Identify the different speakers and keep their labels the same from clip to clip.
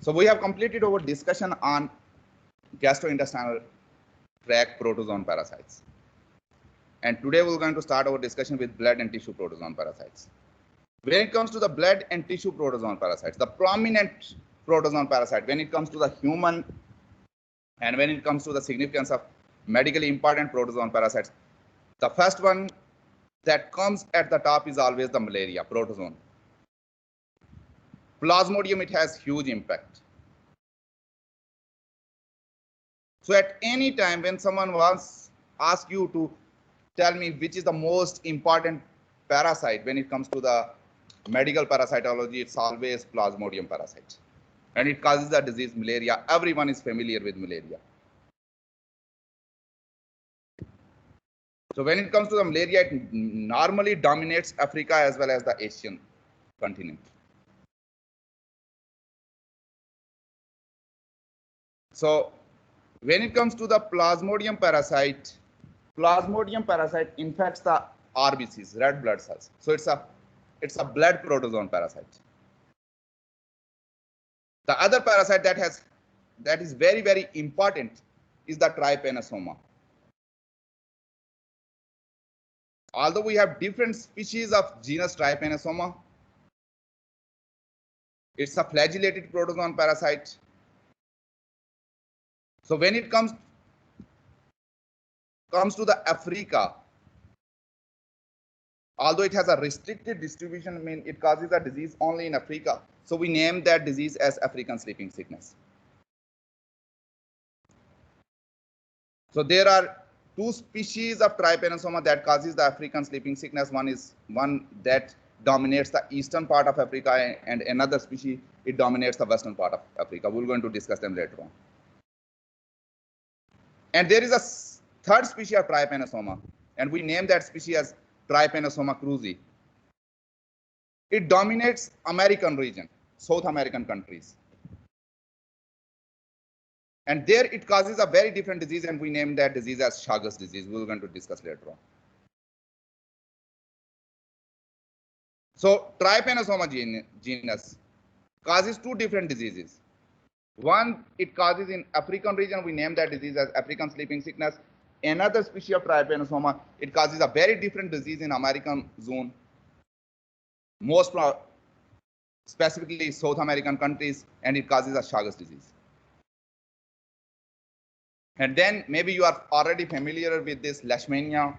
Speaker 1: So we have completed our discussion on gastrointestinal tract protozoan parasites. And today we're going to start our discussion with blood and tissue protozoan parasites. When it comes to the blood and tissue protozoan parasites, the prominent protozoan parasite, when it comes to the human and when it comes to the significance of medically important protozoan parasites, the first one that comes at the top is always the malaria protozoan. Plasmodium, it has huge impact. So at any time when someone wants ask you to tell me which is the most important parasite when it comes to the medical parasitology, it's always Plasmodium parasite. And it causes the disease malaria. Everyone is familiar with malaria. So when it comes to the malaria, it normally dominates Africa as well as the Asian continent. So when it comes to the Plasmodium parasite infects the RBCs, red blood cells. So it's a blood protozoan parasite. The other parasite that is very, very important is the Trypanosoma. Although we have different species of genus Trypanosoma, it's a flagellated protozoan parasite. So when it comes to the Africa, although it has a restricted distribution, I mean it causes a disease only in Africa. So we name that disease as African sleeping sickness. So there are two species of Trypanosoma that causes the African sleeping sickness. One that dominates the eastern part of Africa, and another species, it dominates the western part of Africa. We're going to discuss them later on. And there is a third species of Trypanosoma, and we name that species as Trypanosoma cruzi. It dominates American region, South American countries. And there it causes a very different disease, and we name that disease as Chagas disease. We're going to discuss later on. So Trypanosoma genus causes two different diseases. One, it causes in African region, we name that disease as African sleeping sickness. Another species of Trypanosoma, it causes a very different disease in American zone, most specifically South American countries, and it causes a Chagas disease. And then maybe you are already familiar with this Leishmania.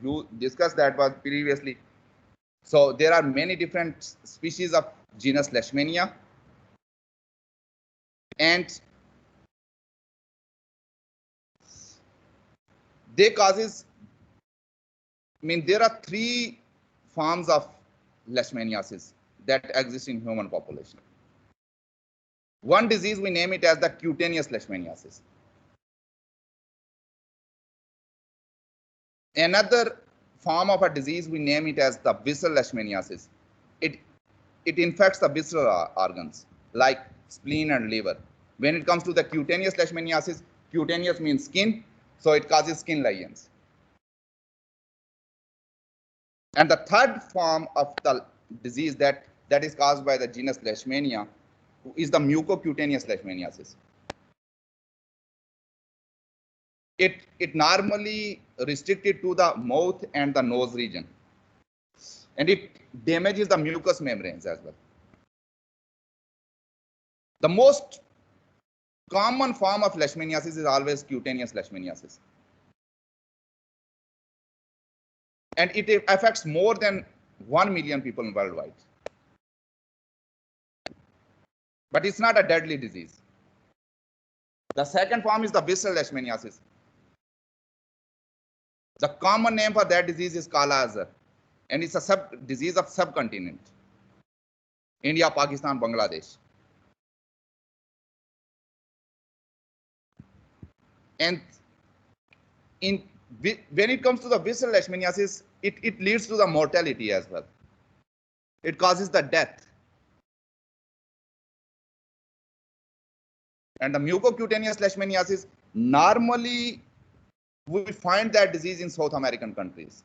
Speaker 1: You discussed that was previously. So there are many different species of genus Leishmania, and they causes, I mean there are three forms of Leishmaniasis that exist in human population. One disease, we name it as the cutaneous Leishmaniasis. Another form of a disease, we name it as the visceral Leishmaniasis. It infects the visceral organs like spleen and liver. When it comes to the cutaneous Leishmaniasis, cutaneous means skin, so it causes skin lesions. And the third form of the disease that is caused by the genus Leishmania is the mucocutaneous Leishmaniasis. It normally restricted to the mouth and the nose region, and it damages the mucous membranes as well. The most common form of Leishmaniasis is always cutaneous Leishmaniasis, and it affects more than 1 million people worldwide. But it's not a deadly disease. The second form is the visceral Leishmaniasis. The common name for that disease is Kala Azar, and it's a disease of subcontinent, India, Pakistan, Bangladesh. And when it comes to the visceral Leishmaniasis, it leads to the mortality as well. It causes the death. And the mucocutaneous Leishmaniasis, normally we find that disease in South American countries.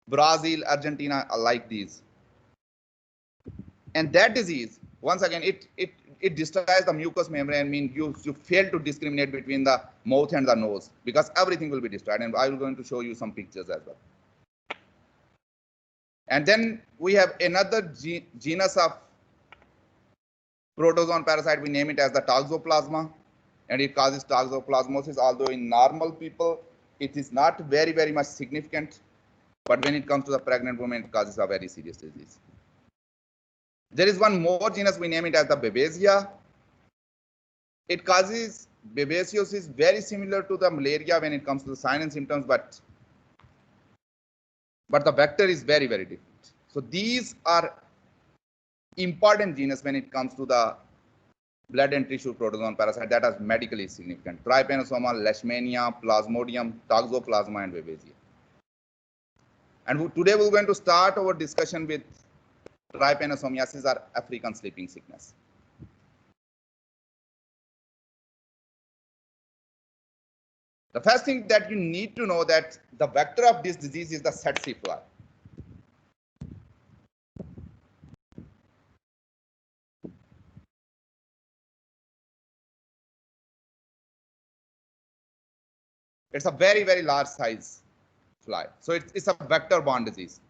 Speaker 1: Brazil, Argentina are like these. And that disease, once again, it destroys the mucous membrane, means you fail to discriminate between the mouth and the nose, because everything will be destroyed. And I will going to show you some pictures as well. And then we have another genus of protozoan parasite. We name it as the Toxoplasma, and it causes toxoplasmosis. Although in normal people, it is not very much significant, but when it comes to the pregnant woman, it causes a very serious disease. There is one more genus, we name it as the Babesia. It causes babesiosis, very similar to the malaria when it comes to the signs and symptoms, but the vector is very different. So these are important genus when it comes to the blood and tissue protozoan parasite that are medically significant: Trypanosoma, Leishmania, Plasmodium, Toxoplasma, and Babesia. And today we're going to start our discussion with trypanosomiasis, or African sleeping sickness. The first thing that you need to know that the vector of this disease is the tsetse fly. It's a very large size fly. So it's a vector-borne disease.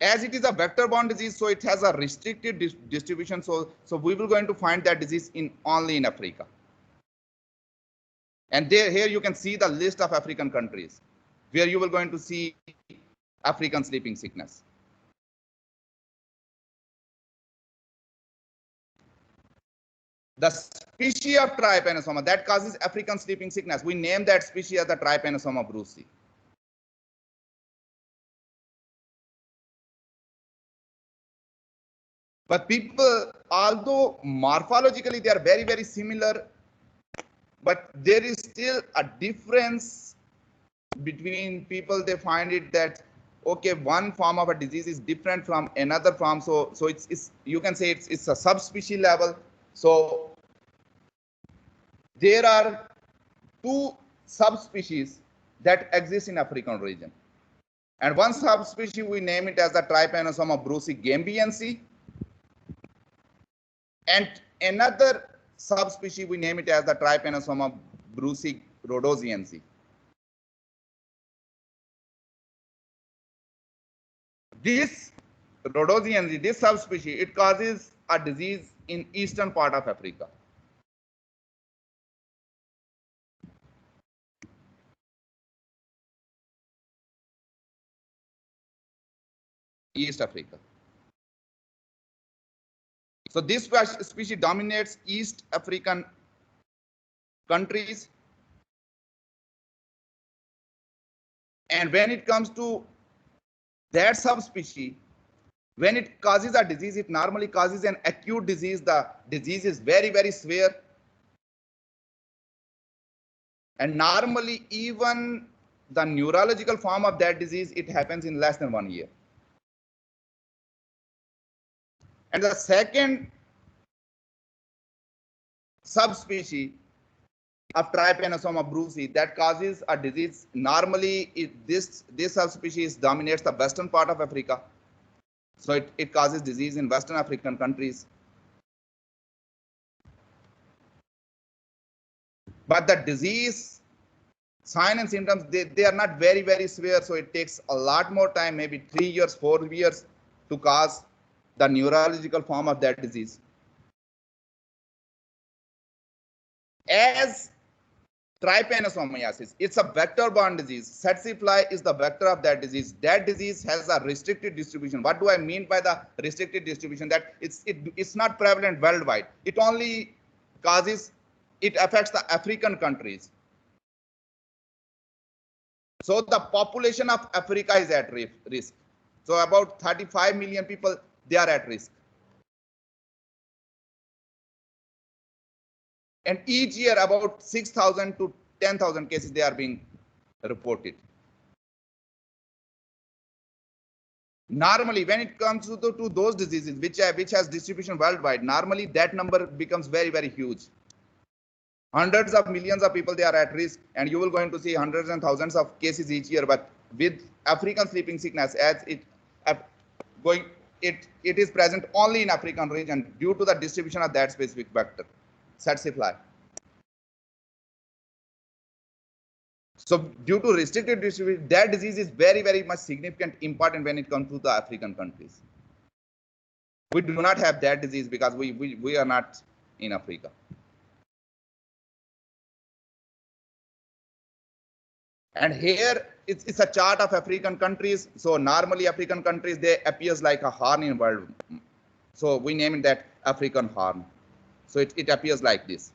Speaker 1: As it is a vector-borne disease, so it has a restricted distribution. So we will going to find that disease only in Africa. And here you can see the list of African countries where you will going to see African sleeping sickness. The species of Trypanosoma that causes African sleeping sickness, we name that species as the Trypanosoma brucei. But people, although morphologically they are very similar, but there is still a difference between people. They find it that, okay, one form of a disease is different from another form. So it's you can say it's a subspecies level. So there are two subspecies that exist in African region. And one subspecies, we name it as the Trypanosoma brucei gambiense. And another subspecies, we name it as the Trypanosoma brucei rhodosiense. This rhodosiense, this subspecies, it causes a disease in eastern part of Africa. East Africa. So this species dominates East African countries. And when it comes to that subspecies, when it causes a disease, it normally causes an acute disease. The disease is very severe. And normally even the neurological form of that disease, it happens in less than 1 year. And the second subspecies of Trypanosoma brucei that causes a disease, normally this subspecies dominates the western part of Africa. So it causes disease in Western African countries. But the disease sign and symptoms, they are not very severe. So it takes a lot more time, maybe 3 years, 4 years to cause the neurological form of that disease. As trypanosomiasis, it's a vector-borne disease. Tsetse fly is the vector of that disease. That disease has a restricted distribution. What do I mean by the restricted distribution? That it's not prevalent worldwide. It only causes, it affects the African countries. So the population of Africa is at risk. So about 35 million people, they are at risk. And each year about 6,000 to 10,000 cases they are being reported. Normally, when it comes to those diseases which has distribution worldwide, normally that number becomes very huge. Hundreds of millions of people, they are at risk, and you will going to see hundreds and thousands of cases each year. But with African sleeping sickness, as going, it is present only in African region due to the distribution of that specific vector, tsetse fly. So due to restricted distribution, that disease is very, very much significant, important when it comes to the African countries. We do not have that disease because we are not in Africa. And here it's a chart of African countries. So normally African countries, they appears like a horn in world. So we name it that African horn. So it appears like this.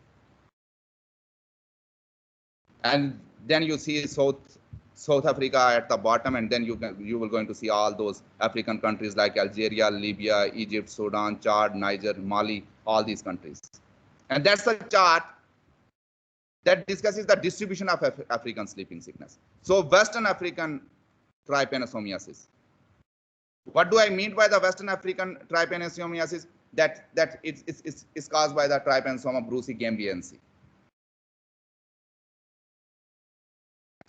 Speaker 1: And then you see South Africa at the bottom, and then you will going to see all those African countries like Algeria, Libya, Egypt, Sudan, Chad, Niger, Mali, all these countries. And that's the chart that discusses the distribution of African sleeping sickness. So Western African trypanosomiasis. What do I mean by the Western African trypanosomiasis? That it's caused by the Trypanosoma brucei gambiense.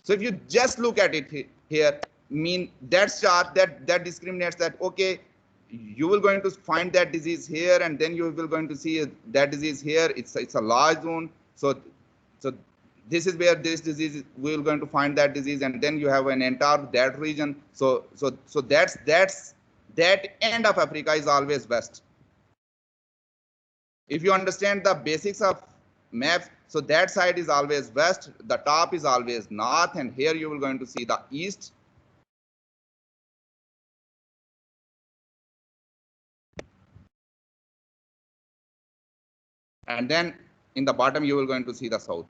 Speaker 1: So if you just look at it here, mean that chart that discriminates that, okay, you will going to find that disease here, and then you will going to see that disease here. It's a large zone. So this is where this disease we will going to find that disease, and then you have an entire that region. So that's that end of Africa is always west. If you understand the basics of maps, so that side is always west, the top is always north, and here you will going to see the east. And then in the bottom you will going to see the south.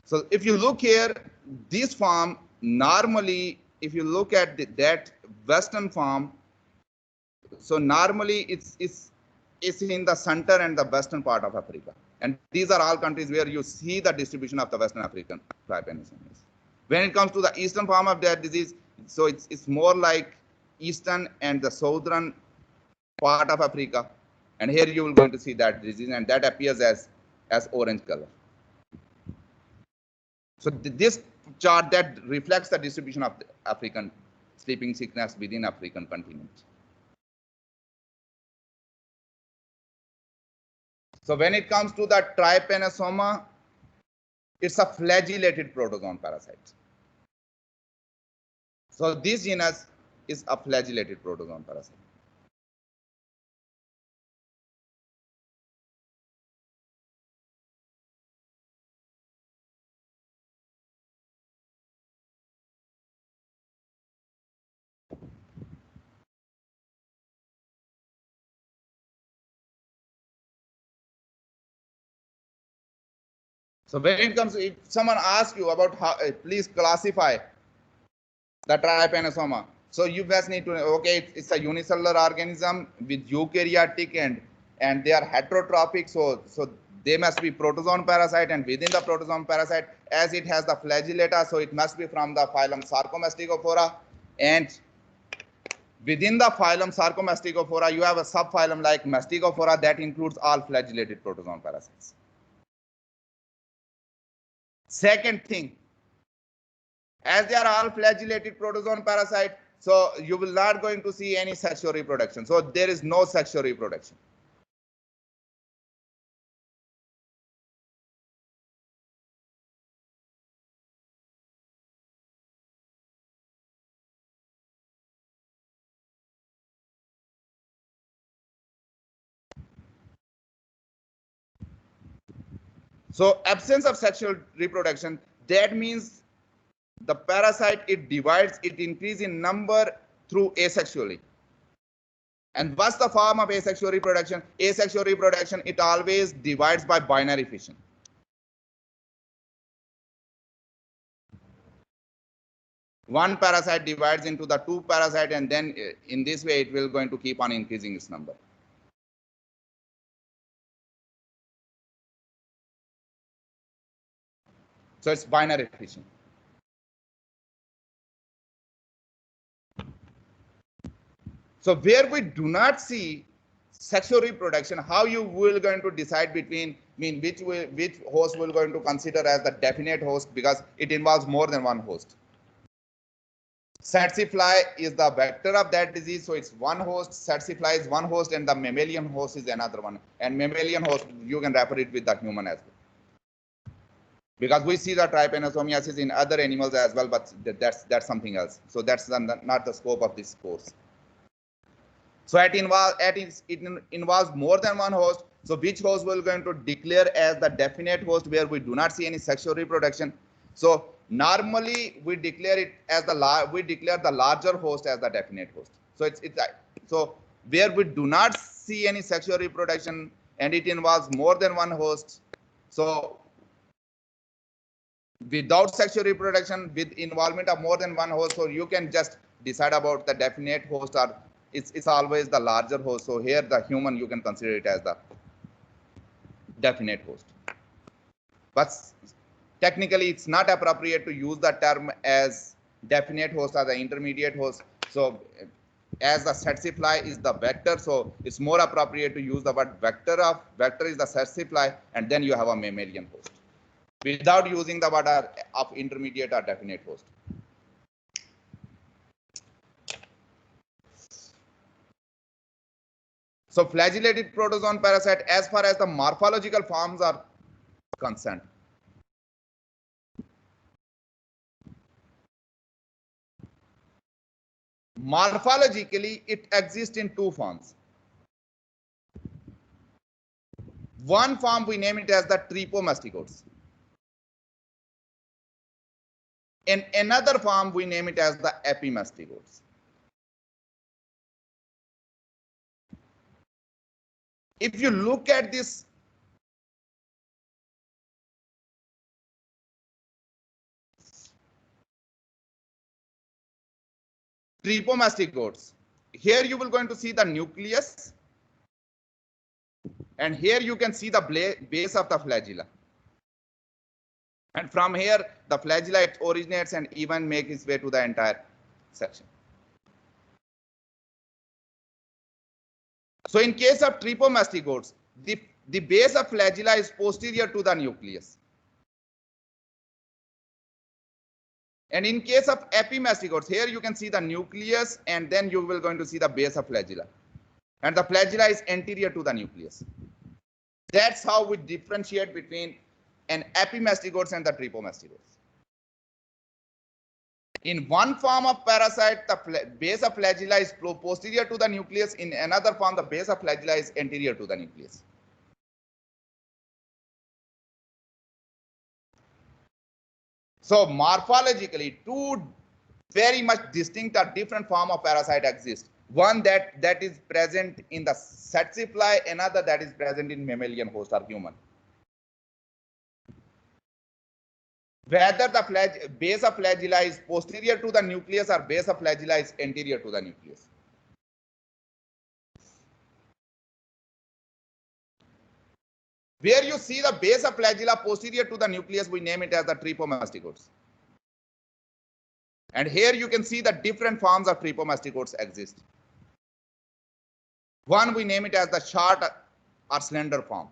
Speaker 1: So if you look here, this farm normally, if you look at that western farm, so normally it's in the center and the western part of Africa. And these are all countries where you see the distribution of the Western African trypanosomiasis. When it comes to the eastern form of that disease, so it's more like eastern and the southern part of Africa. And here you will going to see that disease, and that appears as orange color. So this chart that reflects the distribution of the African sleeping sickness within African continent. So when it comes to the trypanosoma, it's a flagellated protozoan parasite. So this genus is a flagellated protozoan parasite. So when it comes, if someone asks you about how, please classify the trypanosoma. So you just need to know, okay, it's a unicellular organism with eukaryotic and they are heterotrophic. So they must be protozoan parasite, and within the protozoan parasite, as it has the flagellata, so it must be from the phylum Sarcomastigophora. And within the phylum Sarcomastigophora, you have a subphylum like Mastigophora that includes all flagellated protozoan parasites. Second thing, as they are all flagellated protozoan parasite, so you will not going to see any sexual reproduction. So there is no sexual reproduction. So absence of sexual reproduction, that means the parasite, it divides, it increases in number through asexually. And what's the form of asexual reproduction? Asexual reproduction, it always divides by binary fission. One parasite divides into the two parasite, and then in this way it will going to keep on increasing its number. So it's binary fission. So where we do not see sexual reproduction, how you will going to decide between which host will going to consider as the definite host, because it involves more than one host. Tsetse fly is the vector of that disease, so it's one host. Tsetse fly is one host, and the mammalian host is another one. And mammalian host, you can refer it with the human as well, because we see the trypanosomiasis in other animals as well, but that's something else. So that's not the scope of this course. So it involves more than one host. So which host we're going to declare as the definite host where we do not see any sexual reproduction. So normally we declare it as the larger host as the definite host. So so where we do not see any sexual reproduction and it involves more than one host. So without sexual reproduction with involvement of more than one host, so you can just decide about the definite host, or it's always the larger host. So here the human, you can consider it as the definite host, but technically it's not appropriate to use the term as definite host or the intermediate host. So as the Tsetse fly is the vector, so it's more appropriate to use the word vector is the Tsetse fly, and then you have a mammalian host without using the word of intermediate or definite host. So flagellated protozoan parasite, as far as the morphological forms are concerned, morphologically it exists in two forms. One form we name it as the Trypomastigotes. In another form we name it as the Epimastigotes. If you look at this Trypomastigotes, here you will going to see the nucleus, and here you can see the base of the flagella. And from here, the flagella it originates and even makes its way to the entire section. So in case of Trypomastigotes, the base of flagella is posterior to the nucleus. And in case of Epimastigotes, here you can see the nucleus, and then you will going to see the base of flagella. And the flagella is anterior to the nucleus. That's how we differentiate between an Epimastigotes and the Trypomastigotes. In one form of parasite, the base of flagella is posterior to the nucleus. In another form, the base of flagella is anterior to the nucleus. So morphologically, two very much distinct or different form of parasite exist. One that is present in the Tsetse fly, another that is present in mammalian host or human. Whether the base of flagella is posterior to the nucleus or base of flagella is anterior to the nucleus. Where you see the base of flagella posterior to the nucleus, we name it as the Trypomastigotes. And here you can see the different forms of Trypomastigotes exist. One we name it as the short or slender form.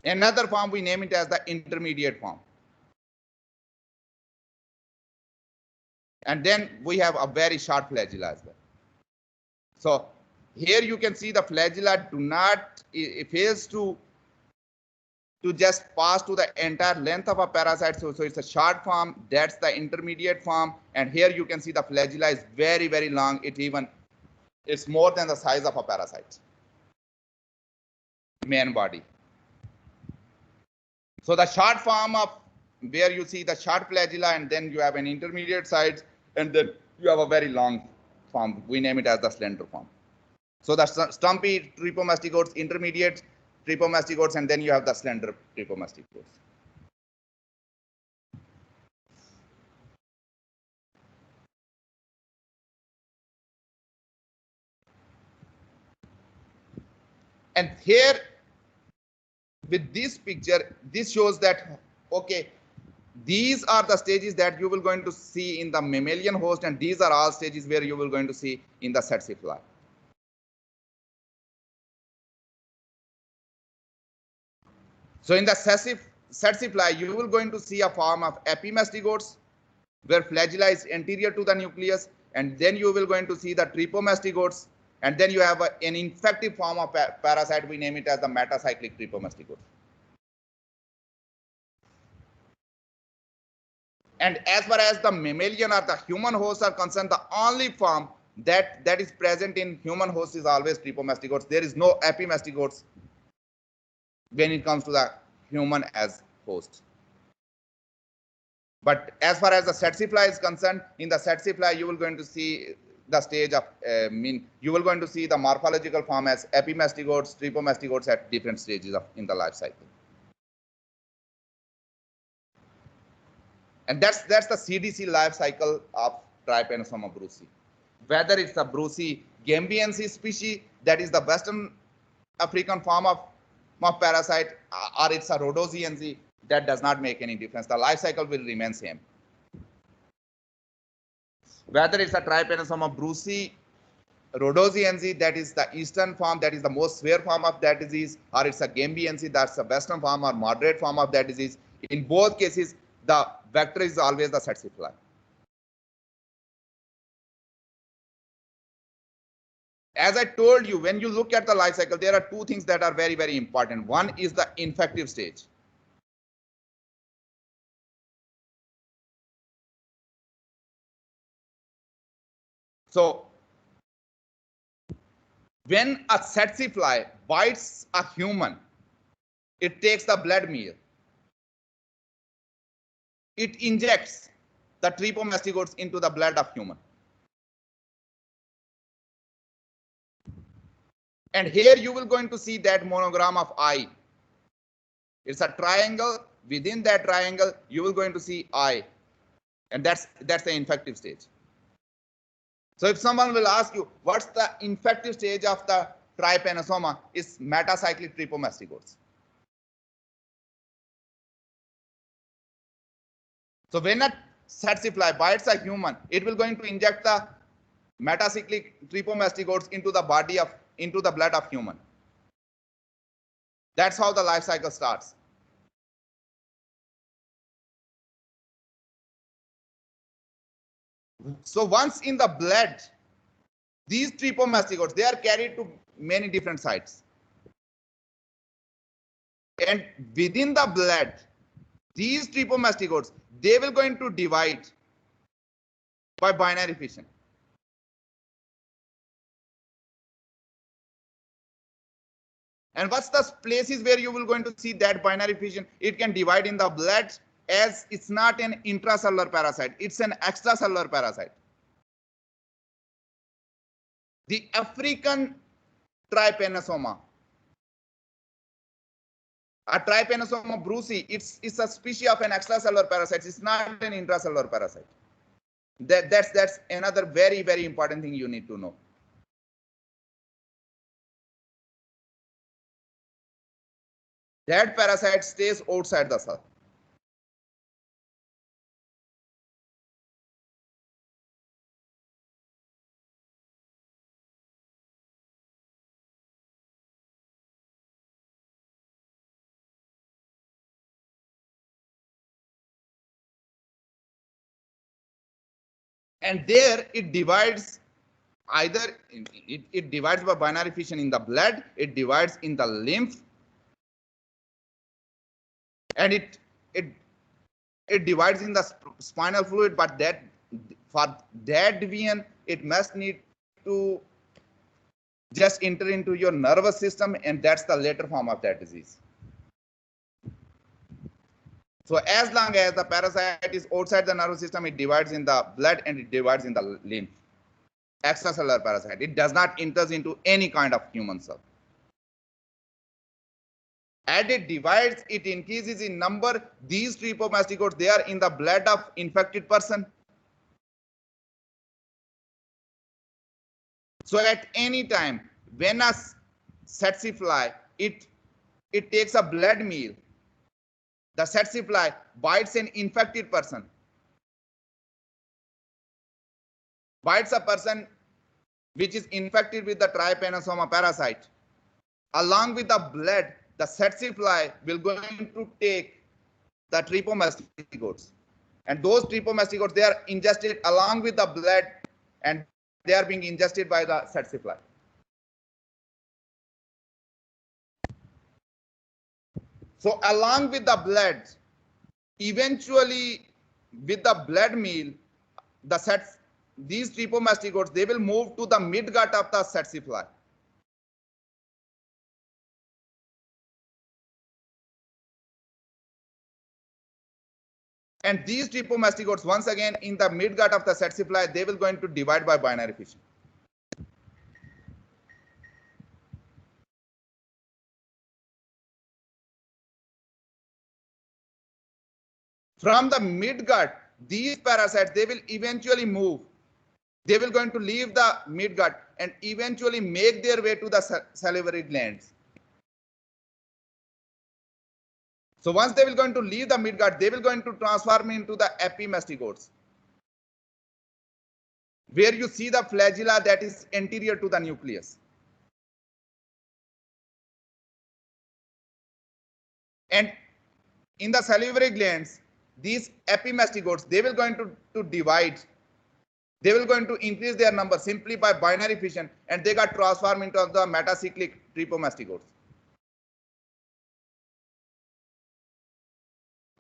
Speaker 1: Another form we name it as the intermediate form. And then we have a very short flagella as well. So here you can see the flagella do not, it fails to just pass to the entire length of a parasite. So it's a short form, that's the intermediate form. And here you can see the flagella is very, very long. It's more than the size of a parasite main body. So the short form of where you see the short flagella, and then you have an intermediate size, and then you have a very long form. We name it as the slender form. So the stumpy Trypomastigotes, intermediate Trypomastigotes, and then you have the slender Trypomastigotes. And here with this picture, this shows that, okay, these are the stages that you will going to see in the mammalian host, and these are all stages where you will going to see in the Tsetse fly. So in the Tsetse fly, you will going to see a form of Epimastigotes, where flagella is anterior to the nucleus, and then you will going to see the tripomastigotes, and then you have an infective form of parasite. We name it as the metacyclic tripomastigote. And as far as the mammalian or the human hosts are concerned, the only form that is present in human hosts is always tripomastigotes. There is no epimastigotes when it comes to the human as host. But as far as the Saxifly is concerned, in the Saxifly, you will going to see the stage of you will going to see the morphological form as epimastigotes, tripomastigotes at different stages of in the life cycle. And that's the CDC life cycle of Trypanosoma brucei. Whether it's a brucei gambiensis species, that is the Western African form of parasite, or it's a rhodosiensis, that does not make any difference. The life cycle will remain same. Whether it's a Trypanosoma brucei rhodosiensis, that is the eastern form, that is the most severe form of that disease, or it's a gambiensis, that's the western form or moderate form of that disease. In both cases, the vector is always the Saxifly. As I told you, when you look at the life cycle, there are two things that are very, very important. One is the infective stage. So when a Saxifly bites a human, it takes the blood meal. It injects the tripomastigotes into the blood of human. And here you will going to see that monogram of eye. It's a triangle. Within that triangle, you will going to see eye. And that's the infective stage. So if someone will ask you, what's the infective stage of the Trypanosoma? It's metacyclic tripomastigotes. So when a Saxifly bites a human, it will going to inject the metacyclic tripomastigotes into the body of into the blood of human. That's how the life cycle starts. So once in the blood, these tripomastigotes, they are carried to many different sites. And within the blood, these tripomastigotes, they will going to divide by binary fission. And what's the places where you will going to see that binary fission? It can divide in the blood, as it's not an intracellular parasite, it's an extracellular parasite. The African Trypanosoma, a Trypanosoma brucei, it's a species of an extracellular parasite. It's not an intracellular parasite. That's another very, very important thing you need to know. That parasite stays outside the cell. And there it divides either it divides by binary fission in the blood, it divides in the lymph, and it divides in the spinal fluid. But that for that division, it must need to just enter into your nervous system, and that's the later form of that disease. So as long as the parasite is outside the nervous system, it divides in the blood and it divides in the lymph. Extracellular parasite. It does not enter into any kind of human cell. As it divides, it increases in number. These tripomastigotes, they are in the blood of infected person. So at any time, when a Saxifly, it takes a blood meal, the Saxifly bites an infected person, bites a person which is infected with the Trypanosoma parasite. Along with the blood, the Saxifly will going to take the tripomastigotes, And those trypomastigotes, they are ingested along with the blood, and they are being ingested by the tsetse fly. So along with the blood, eventually with the blood meal, these trypomastigotes, they will move to the midgut of the tsetse fly. And these trypomastigotes, once again in the midgut of the tsetse fly, they will going to divide by binary fission. From the midgut, these parasites, they will eventually move. They will going to leave the midgut and eventually make their way to the salivary glands. So once they will going to leave the midgut, they will going to transform into the epimastigotes, where you see the flagella that is anterior to the nucleus. And in the salivary glands, these epimastigotes, they will going to divide. They will going to increase their number simply by binary fission, and they got transformed into the metacyclic trypomastigotes.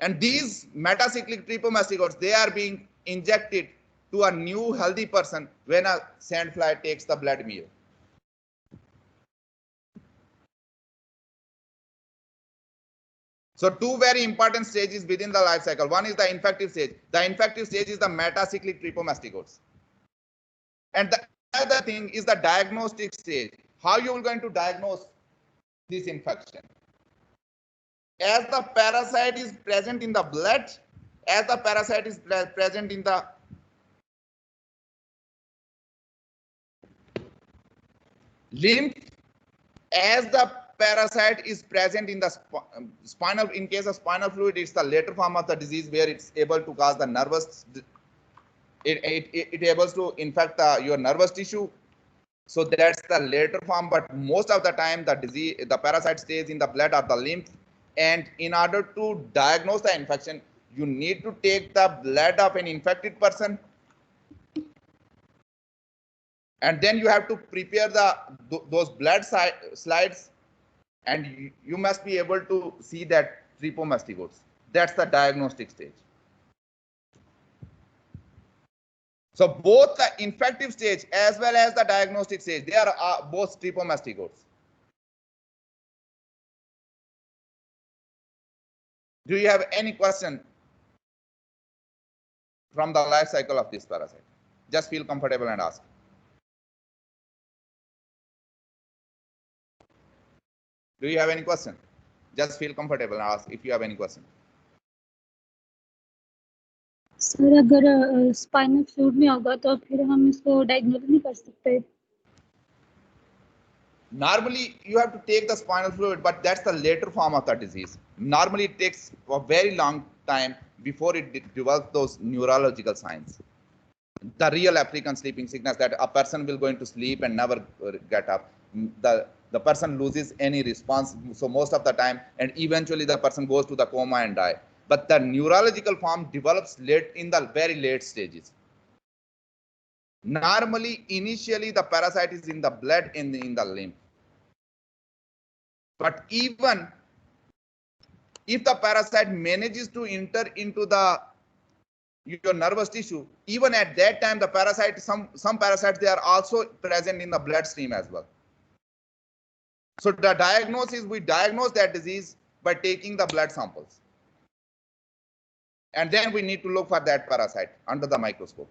Speaker 1: And these metacyclic trypomastigotes, they are being injected to a new healthy person when a sandfly takes the blood meal. So two very important stages within the life cycle. One is the infective stage. The infective stage is the metacyclic trypomastigotes. And the other thing is the diagnostic stage. How you are going to diagnose this infection? As the parasite is present in the blood, as the parasite is present in the lymph, as the parasite is present in the spinal, in case of spinal fluid, it's the later form of the disease where it's able to cause the nervous, it able to infect your nervous tissue. So that's the later form, but most of the time the parasite stays in the blood or the lymph. And in order to diagnose the infection, you need to take the blood of an infected person, and then you have to prepare those blood slides, and you must be able to see that trypomastigotes. That's the diagnostic stage. So both the infective stage as well as the diagnostic stage, they are both trypomastigotes. Do you have any question from the life cycle of this parasite? Just feel comfortable and ask. Do you have any question? Just feel comfortable and ask if you have any question.
Speaker 2: Sir अगर spinal fluid में होगा तो फिर हम इसको diagnose नहीं कर सकते?
Speaker 1: Normally, you have to take the spinal fluid, but that's the later form of the disease. Normally, it takes a very long time before it develops those neurological signs. The real African sleeping sickness, that a person will go into sleep and never get up. The person loses any response, so most of the time, and eventually the person goes to the coma and die. But the neurological form develops late, in the very late stages. Normally, initially, the parasite is in the blood, in the lymph. But even if the parasite manages to enter into your nervous tissue, even at that time, the parasite, some parasites, they are also present in the bloodstream as well. So the diagnosis, we diagnose that disease by taking the blood samples. And then we need to look for that parasite under the microscope.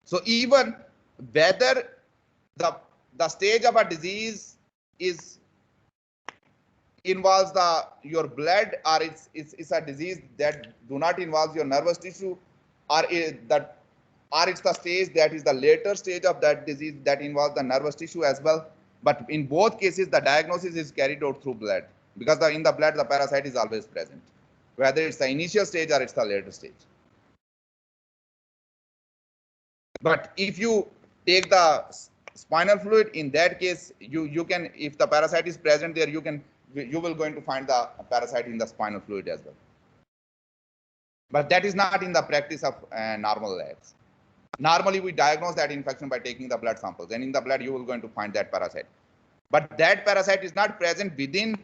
Speaker 1: So even whether the stage of a disease involves your blood, or it's a disease that do not involve your nervous tissue, or it's the stage that is the later stage of that disease that involves the nervous tissue as well. But in both cases, the diagnosis is carried out through blood, because in the blood, the parasite is always present, whether it's the initial stage or it's the later stage. But if you take the spinal fluid, in that case, you can, if the parasite is present there, you will going to find the parasite in the spinal fluid as well. But that is not in the practice of normal labs. Normally, we diagnose that infection by taking the blood samples, and in the blood, you will going to find that parasite. But that parasite is not present within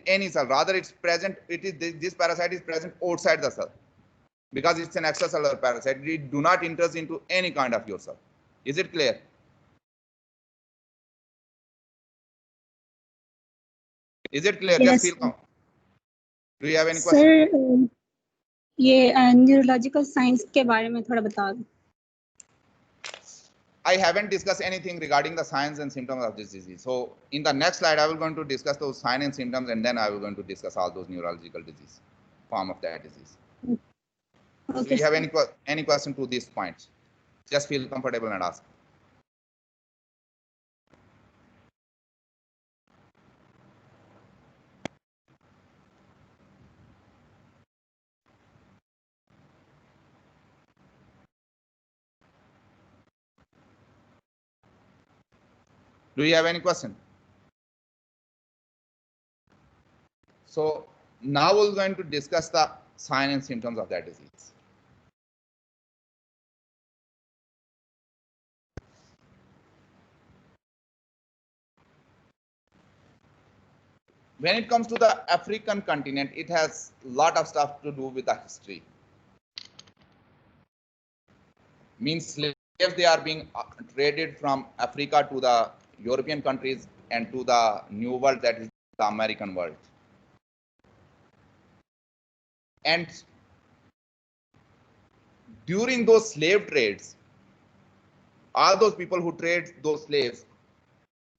Speaker 1: any cell. Rather, it's present. This parasite is present outside the cell because it's an extracellular parasite. It do not enter into any kind of your cell. Is it clear? Is it clear?
Speaker 2: Yes,
Speaker 1: Just feel calm. Do you have any question?
Speaker 2: Sir ये neurological science के बारे में थोड़ा बता दो.
Speaker 1: I haven't discussed anything regarding the signs and symptoms of this disease. So in the next slide, I will going to discuss those signs and symptoms, and then I will going to discuss all those neurological disease form of that disease.
Speaker 2: Okay,
Speaker 1: Do you have any question to this point? Just feel comfortable and ask. Do you have any question? So now we're going to discuss the signs and symptoms of that disease. When it comes to the African continent, it has a lot of stuff to do with the history. Means slaves, they are being traded from Africa to the European countries and to the New World, that is the American world. And during those slave trades, all those people who trade those slaves,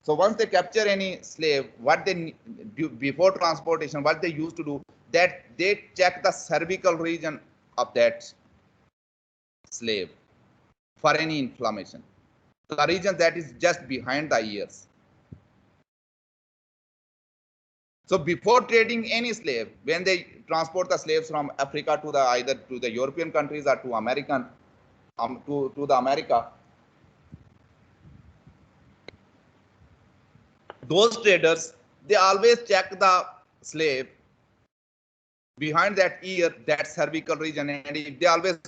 Speaker 1: so once they capture any slave, what they do before transportation, what they used to do, that they check the cervical region of that slave for any inflammation. The region that is just behind the ears. So before trading any slave, when they transport the slaves from Africa to the either to the European countries or to American to the America, those traders, they always check the slave behind that ear, that cervical region, and they always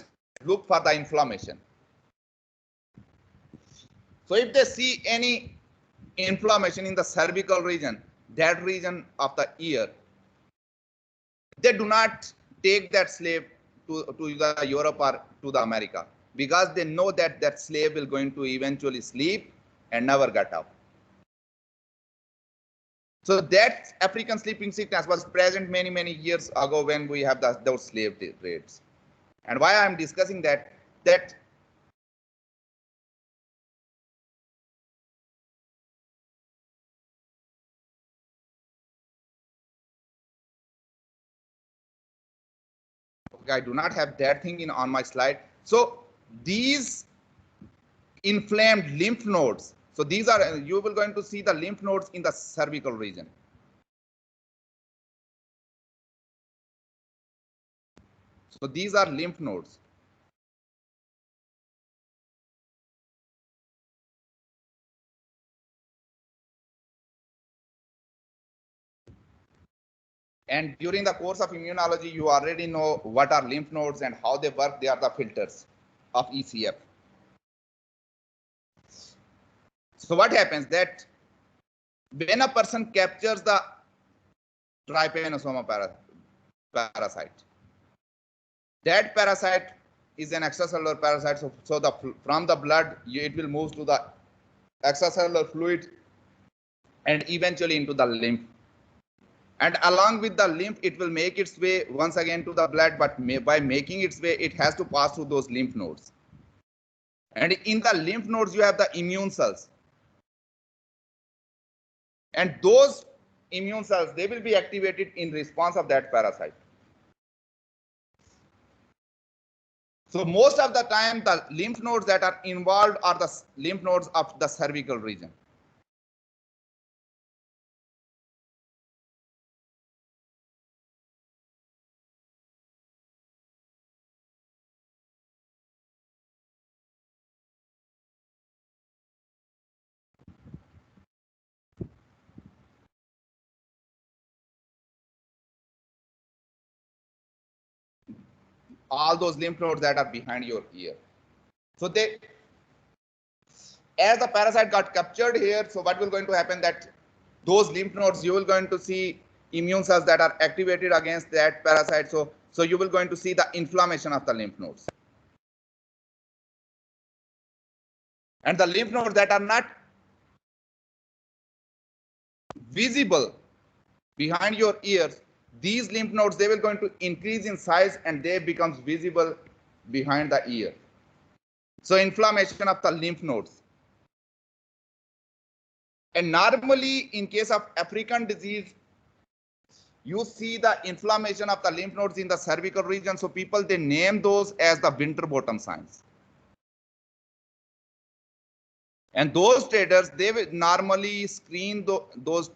Speaker 1: look for the inflammation. So if they see any inflammation in the cervical region, that region of the ear, they do not take that slave to the Europe or to the America, because they know that that slave will going to eventually sleep and never get up. So that African sleeping sickness was present many years ago when we have those slave trades. And why I'm discussing that I do not have that thing on my slide. So these inflamed lymph nodes, so these are, you will going to see the lymph nodes in the cervical region. So these are lymph nodes. And during the course of immunology, you already know what are lymph nodes and how they work. They are the filters of ECF. So what happens that when a person captures the trypanosoma parasite, that parasite is an extracellular parasite. So from the blood, it will move to the extracellular fluid and eventually into the lymph. And along with the lymph, it will make its way once again to the blood, but by making its way, it has to pass through those lymph nodes. And in the lymph nodes, you have the immune cells. And those immune cells, they will be activated in response of that parasite. So most of the time, the lymph nodes that are involved are the lymph nodes of the cervical region. all those lymph nodes that are behind your ear. So they, as the parasite got captured here, so what will going to happen that those lymph nodes, you will going to see immune cells that are activated against that parasite. So you will going to see the inflammation of the lymph nodes. And the lymph nodes that are not visible behind your ears, these lymph nodes, they will going to increase in size and they becomes visible behind the ear. So inflammation of the lymph nodes. And normally in case of African disease, you see the inflammation of the lymph nodes in the cervical region. So people, they name those as the Winterbottom signs. And those traders, they will normally screen those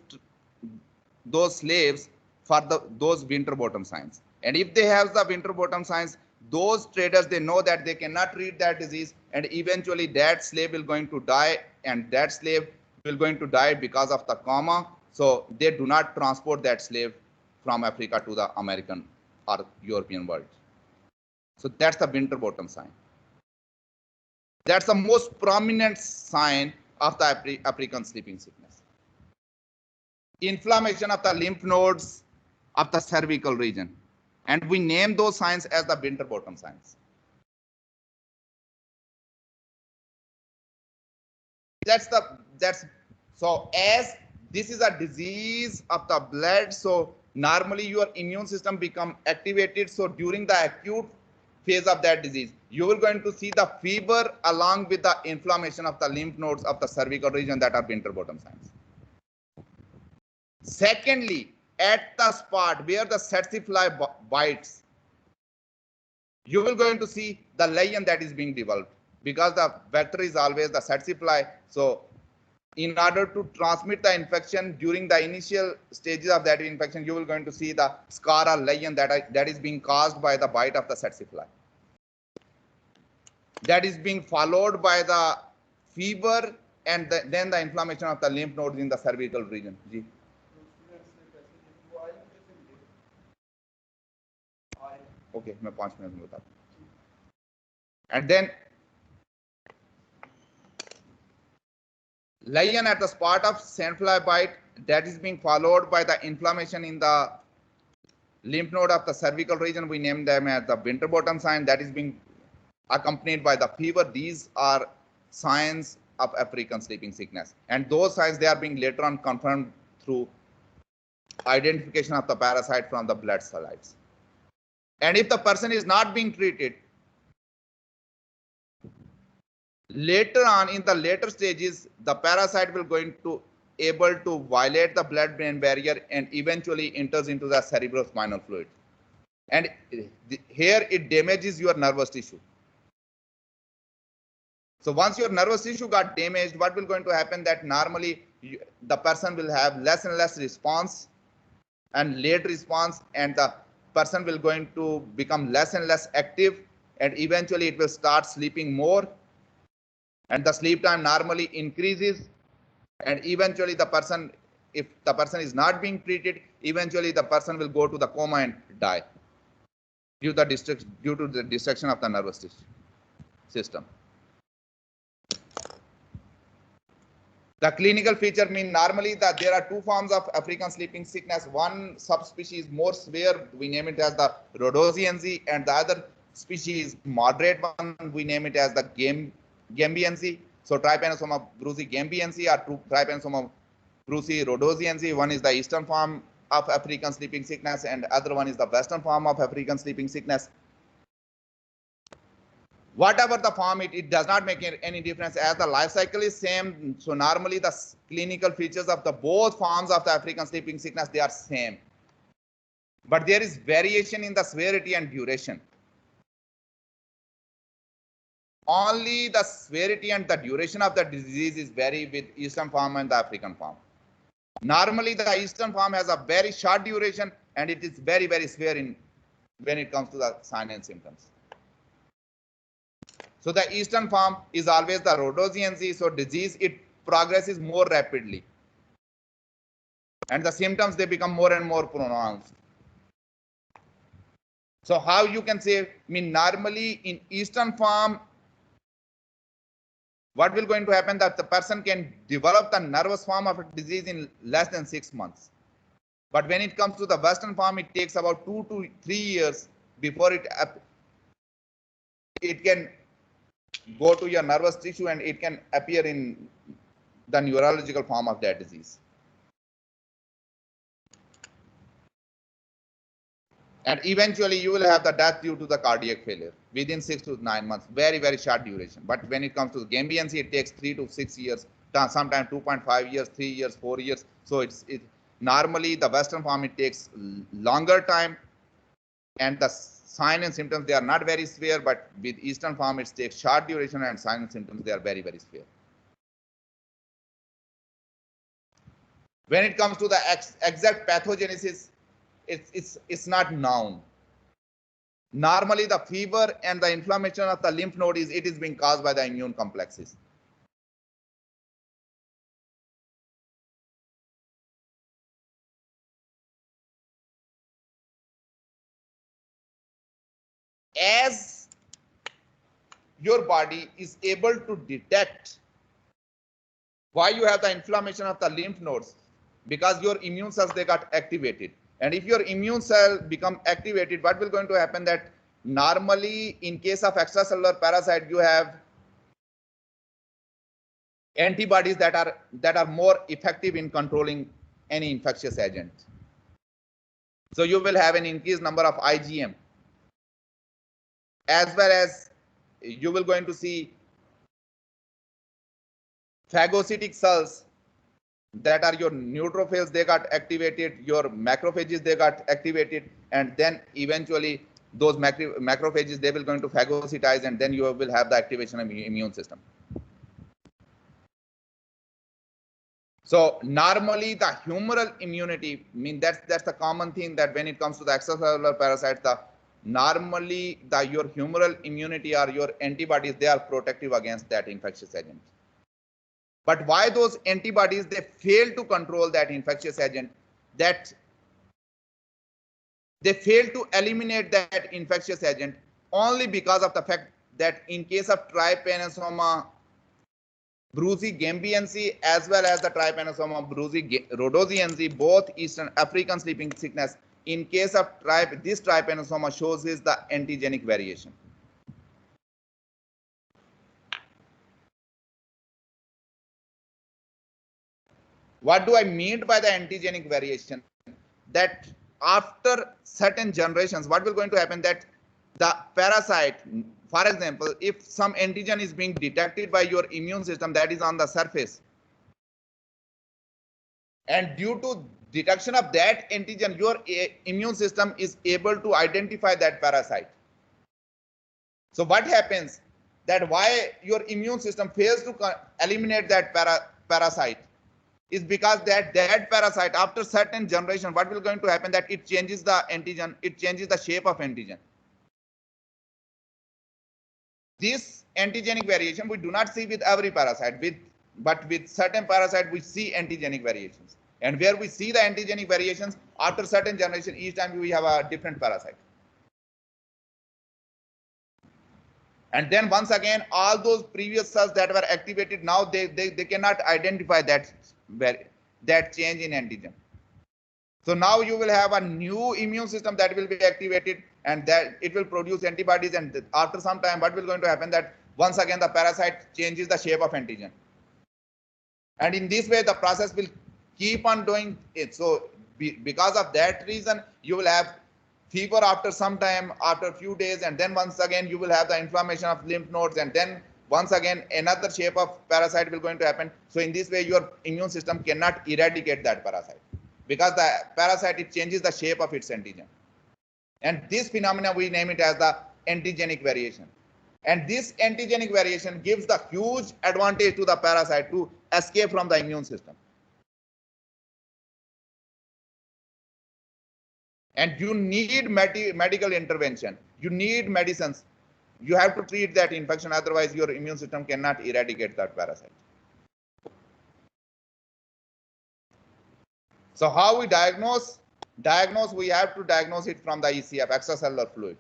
Speaker 1: slaves for those Winterbottom signs. And if they have the Winterbottom signs, those traders, they know that they cannot treat that disease, and eventually that slave will going to die, and that slave will going to die because of the coma. So they do not transport that slave from Africa to the American or European world. So that's the Winterbottom sign. That's the most prominent sign of the African sleeping sickness. Inflammation of the lymph nodes of the cervical region. And we name those signs as the Winterbottom signs. So as this is a disease of the blood, so normally your immune system become activated. So during the acute phase of that disease, you will going to see the fever along with the inflammation of the lymph nodes of the cervical region that are Winterbottom signs. Secondly, at the spot where the tsetse fly bites, you will going to see the lesion that is being developed, because the vector is always the tsetse fly. So in order to transmit the infection during the initial stages of that infection, you will going to see the scar or lesion that is being caused by the bite of the tsetse fly. That is being followed by the fever and then the inflammation of the lymph nodes in the cervical region. Okay, मैं 5 minute में बताता हूँ. And then lesion at the spot of sandfly bite, that is being followed by the inflammation in the lymph node of the cervical region. We name them as the Winterbottom sign. That is being accompanied by the fever. These are signs of African sleeping sickness, and those signs, they are being later on confirmed through identification of the parasite from the blood salives. And if the person is not being treated, later on in the later stages, the parasite will going to able to violate the blood-brain barrier and eventually enters into the cerebrospinal fluid. And here it damages your nervous tissue. So once your nervous tissue got damaged, what will going to happen that normally the person will have less and less response and late response, and the person will going to become less and less active, and eventually it will start sleeping more, and the sleep time normally increases, and eventually the person, if the person is not being treated, eventually the person will go to the coma and die due to the destruction of the nervous system. The clinical feature mean normally that there are two forms of African sleeping sickness. One subspecies more severe, we name it as the rhodesiense, and the other species moderate one, we name it as the gambiense. So Trypanosoma brucei gambiense or Trypanosoma brucei rhodesiense. One is the eastern form of African sleeping sickness, and other one is the western form of African sleeping sickness. Whatever the form, it does not make any difference as the life cycle is same. So normally the clinical features of the both forms of the African sleeping sickness, they are same. But there is variation in the severity and duration. Only the severity and the duration of the disease is vary with eastern form and the African form. Normally the eastern form has a very short duration, and it is very, very severe when it comes to the signs and symptoms. So the eastern form is always the rhodesiense. So disease, it progresses more rapidly, and the symptoms, they become more and more pronounced. So how you can say, normally in eastern form, what will going to happen that the person can develop the nervous form of a disease in less than 6 months. But when it comes to the western form, it takes about 2 to 3 years before it can go to your nervous tissue and it can appear in the neurological form of that disease. And eventually you will have the death due to the cardiac failure within 6 to 9 months, very, very short duration. But when it comes to GBNC, it takes 3 to 6 years, sometimes 2.5 years, 3 years, 4 years. So normally the western form, it takes longer time, and the sign and symptoms, they are not very severe, but with eastern form, it takes short duration, and sign and symptoms, they are very, very severe. When it comes to the exact pathogenesis, it's not known. Normally, the fever and the inflammation of the lymph node it is being caused by the immune complexes. As your body is able to detect why you have the inflammation of the lymph nodes, because your immune cells, they got activated. And if your immune cell become activated, what will going to happen that normally in case of extracellular parasite, you have antibodies that are more effective in controlling any infectious agent. So you will have an increased number of IgM, as well as you will going to see phagocytic cells that are your neutrophils, they got activated, your macrophages, they got activated, and then eventually those macrophages, they will going to phagocytize, and then you will have the activation of immune system. So normally the humoral immunity, that's the common thing, that when it comes to the extracellular parasites, normally your humoral immunity or your antibodies, they are protective against that infectious agent. But why those antibodies, they fail to control that infectious agent, that they fail to eliminate that infectious agent, only because of the fact that in case of Trypanosoma brucei gambiense as well as the Trypanosoma brucei rhodesiense, both Eastern African sleeping sickness, in case of this Trypanosoma shows is the antigenic variation. What do I mean by the antigenic variation? That after certain generations, what will going to happen that the parasite, for example, if some antigen is being detected by your immune system that is on the surface, and due to detection of that antigen, your immune system is able to identify that parasite. So what happens that why your immune system fails to eliminate that parasite is because that parasite, after certain generation, what will going to happen that it changes the antigen, it changes the shape of antigen. This antigenic variation we do not see with every parasite, but with certain parasite we see antigenic variations. And where we see the antigenic variations, after certain generation, each time we have a different parasite. And then once again, all those previous cells that were activated, now they cannot identify that change in antigen. So now you will have a new immune system that will be activated, and that it will produce antibodies, and after some time, what will going to happen that once again the parasite changes the shape of antigen. And in this way, the process will keep on doing it. So because of that reason, you will have fever after some time, after a few days, and then once again you will have the inflammation of lymph nodes, and then once again another shape of parasite will going to happen. So in this way, your immune system cannot eradicate that parasite, because the parasite, it changes the shape of its antigen. And this phenomena, we name it as the antigenic variation. And this antigenic variation gives the huge advantage to the parasite to escape from the immune system. And you need medical intervention. You need medicines. You have to treat that infection, otherwise your immune system cannot eradicate that parasite. So how we diagnose diagnose, we have to diagnose it from the ECF, extracellular fluid.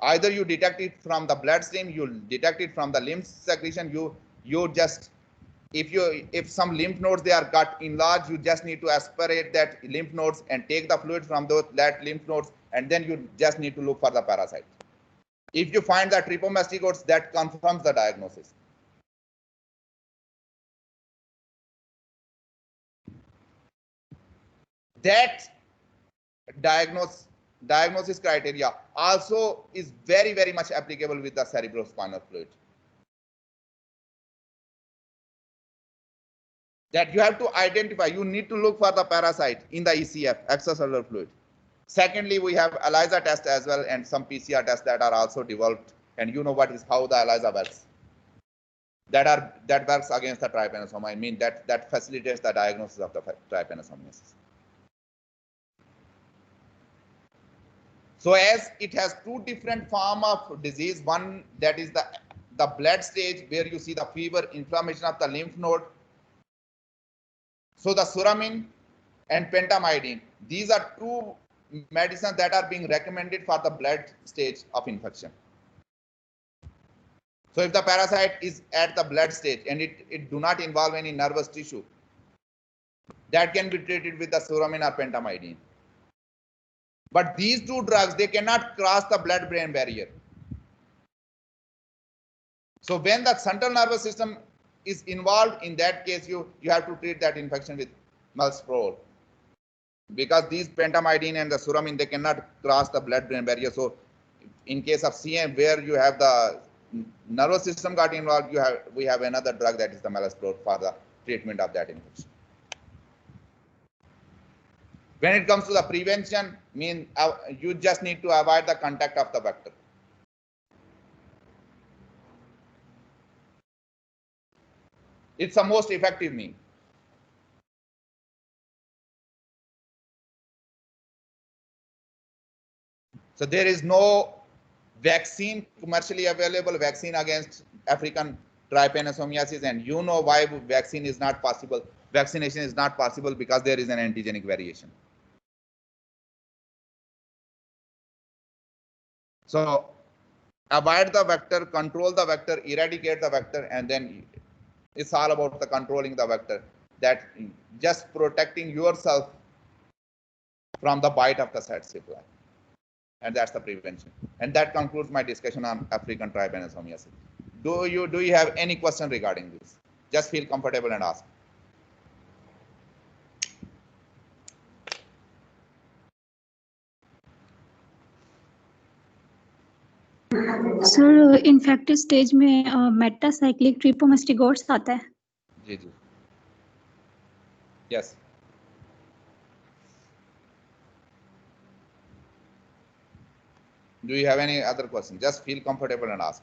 Speaker 1: Either you detect it from the bloodstream, you detect it from the lymph secretion. You just, if some lymph nodes they are got enlarged, you just need to aspirate that lymph nodes and take the fluid from that lymph nodes, and then you just need to look for the parasite. If you find the trypomastigotes, that confirms the diagnosis. That diagnosis criteria also is very much applicable with the cerebrospinal fluid. That you have to identify, you need to look for the parasite in the ECF, extracellular fluid. Secondly, we have ELISA test as well, and some PCR tests that are also developed, and you know what is how the ELISA works. That works against the trypanosoma. I mean that facilitates the diagnosis of the trypanosomiasis. So as it has two different forms of disease, one that is the blood stage where you see the fever, inflammation of the lymph node. So the suramin and pentamidine, these are two medicines that are being recommended for the blood stage of infection. So if the parasite is at the blood stage and it do not involve any nervous tissue, that can be treated with the suramin or pentamidine. But these two drugs, they cannot cross the blood-brain barrier. So when the central nervous system is involved, in that case, you have to treat that infection with malsprol. Because these pentamidine and the suramin, they cannot cross the blood-brain barrier. So in case of CM, where you have the nervous system got involved, we have another drug that is the malsprol for the treatment of that infection. When it comes to the prevention, you just need to avoid the contact of the vector. It's the most effective mean. So there is no vaccine, commercially available vaccine against African trypanosomiasis, and you know why vaccine is not possible. Vaccination is not possible because there is an antigenic variation. So avoid the vector, control the vector, eradicate the vector, and then it's all about the controlling the vector, that just protecting yourself from the bite of the Tsetse fly. And that's the prevention. And that concludes my discussion on African trypanosomiasis. Do you have any question regarding this? Just feel comfortable and ask.
Speaker 2: Sir infective stage में मेटासाइक्लिक ट्रिपोमास्टिगोट्स आता है?
Speaker 1: जी जी, yes. Do you have any other question? Just feel comfortable and ask.